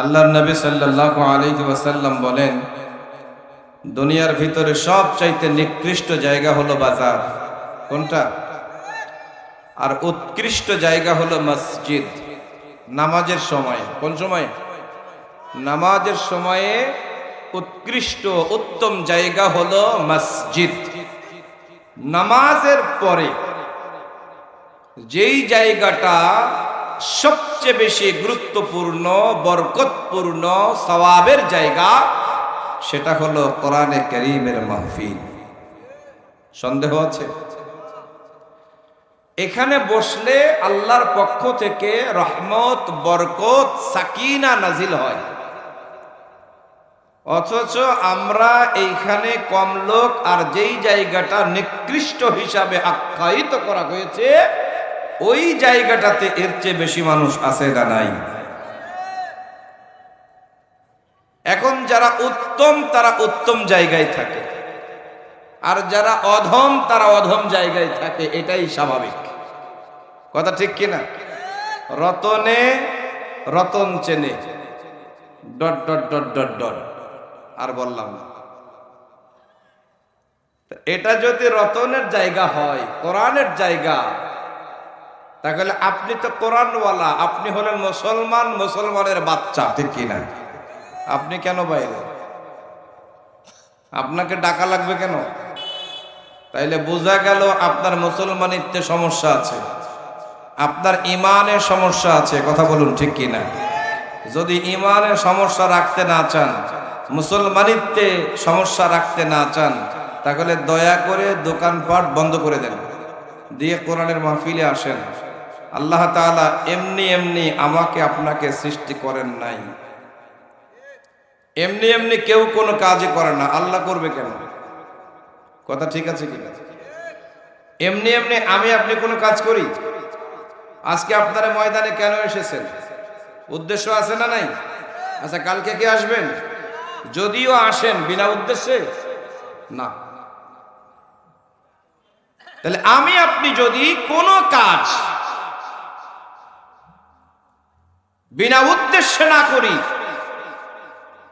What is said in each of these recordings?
আল্লাহর নবী সাল্লাল্লাহু আলাইহি ওয়াসাল্লাম বলেন, দুনিয়ার ভিতরে সবচাইতে নিকৃষ্ট জায়গা হলো বাজার। কোনটা? আর উৎকৃষ্ট জায়গা হলো মসজিদ। নামাজের সময়, কোন সময়? নামাজের সময়ে উৎকৃষ্ট উত্তম জায়গা হলো মসজিদ। নামাজের পরে যেই জায়গাটা সবচেয়ে বেশি গুরুত্বপূর্ণ, বরকতপূর্ণ, সওয়াবের জায়গা, সেটা হলো কোরআনে কারীমের মাহফিল। সন্দেহ আছে? এখানে বসলে আল্লাহর পক্ষ থেকে রহমত, বরকত, সাকিনা নাজিল হয়। অথচ আমরা এইখানে কম লোক, আর যেই জায়গাটা নিকৃষ্ট হিসাবে আখ্যায়িত করা হয়েছে ওই জায়গাটাতে এর চেয়ে বেশি মানুষ আছে না নাই? এখন যারা উত্তম তারা উত্তম জায়গায় থাকে, আর যারা অধম তারা অধম জায়গায় থাকে, এটাই স্বাভাবিক। কথা ঠিক কিনা? রতনে রতন চেনে, dot dot dot dot dot, আর বললাম না। এটা যদি রতনের জায়গা হয়, কোরআনের জায়গা, তাহলে আপনি তো কোরআনওয়ালা, আপনি হলেন মুসলমান, মুসলমানের বাচ্চা, ঠিক কিনা? আপনি কেন বাইরে? আপনাকে ডাকা লাগবে কেন? তাইলে বোঝা গেল আপনার মুসলমানিত্বে সমস্যা আছে, আপনার ইমানের সমস্যা আছে। কথা বলুন, ঠিক কিনা? যদি ইমানের সমস্যা রাখতে না চান, মুসলমানিত্বে সমস্যা রাখতে না চান, তাহলে দয়া করে দোকানপাট বন্ধ করে দেন, দিয়ে কোরআনের মাহফিলে আসেন। আল্লাহ তাআলা এমনি এমনি আমাকে আপনাকে সৃষ্টি করেন নাই। এমনি এমনি কেউ কোনো কাজই করে না, আল্লাহ করবে কেন? কথা ঠিক আছে কিনা? এমনি এমনি আমি আপনি কোনো কাজ করি? আজকে আপনারা ময়দানে কেন এসেছেন? উদ্দেশ্য আছে না নাই? আচ্ছা, কালকে কে আসবেন? যদিও আসেন, বিনা উদ্দেশ্যে না। তাহলে আমি আপনি যদি কোনো কাজ বিনা উদ্দেশ্যে না করি,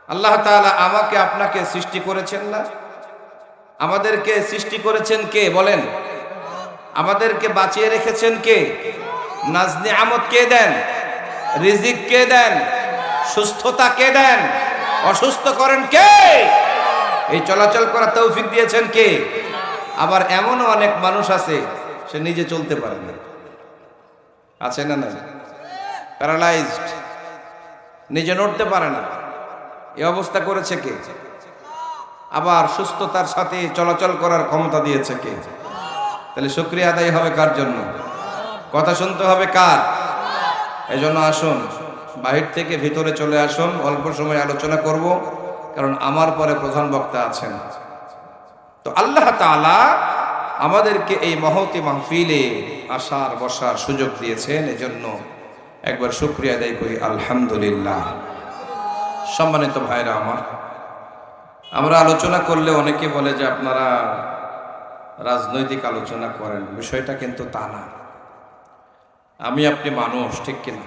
আল্লাহ তাআলা আমাকে আপনাকে সৃষ্টি করেছেন না? আমাদেরকে সৃষ্টি করেছেন কে বলেন? আমাদেরকে বাঁচিয়ে রেখেছেন কে? নাজ নিয়ামত কে দেন? রিজিক কে দেন? সুস্থতা কে দেন? অসুস্থ করেন কে? এই চলাচল করার তৌফিক দিয়েছেন কে? আবার এমনও অনেক মানুষ আছে সে নিজে চলতে পারে না, আছে না? না, প্যারালাইজড, নিজে নড়তে পারে না। এই অবস্থা করেছে কে? আবার সুস্থতার সাথে চলাচল করার ক্ষমতা দিয়েছে কে? তাহলে শুকরিয়া আদায় হবে কার জন্য? কথা শুনতে হবে কার? এজন্য আসুন, বাহির থেকে ভিতরে চলে আসুন, অল্প সময় আলোচনা করব, কারণ আমার পরে প্রধান বক্তা আছেন। তো আল্লাহ তাআলা আমাদেরকে এই মহতি মাহফিলে আসার বসার সুযোগ দিয়েছেন, এজন্য একবার শুকরিয়া আদায় করি, আলহামদুলিল্লাহ। সম্মানিত ভাইরা আমার, আমরা আলোচনা করলে অনেকে বলে যে আপনারা রাজনৈতিক আলোচনা করেন। বিষয়টা কিন্তু তা না। আমি আপনি মানুষ, ঠিক কিনা?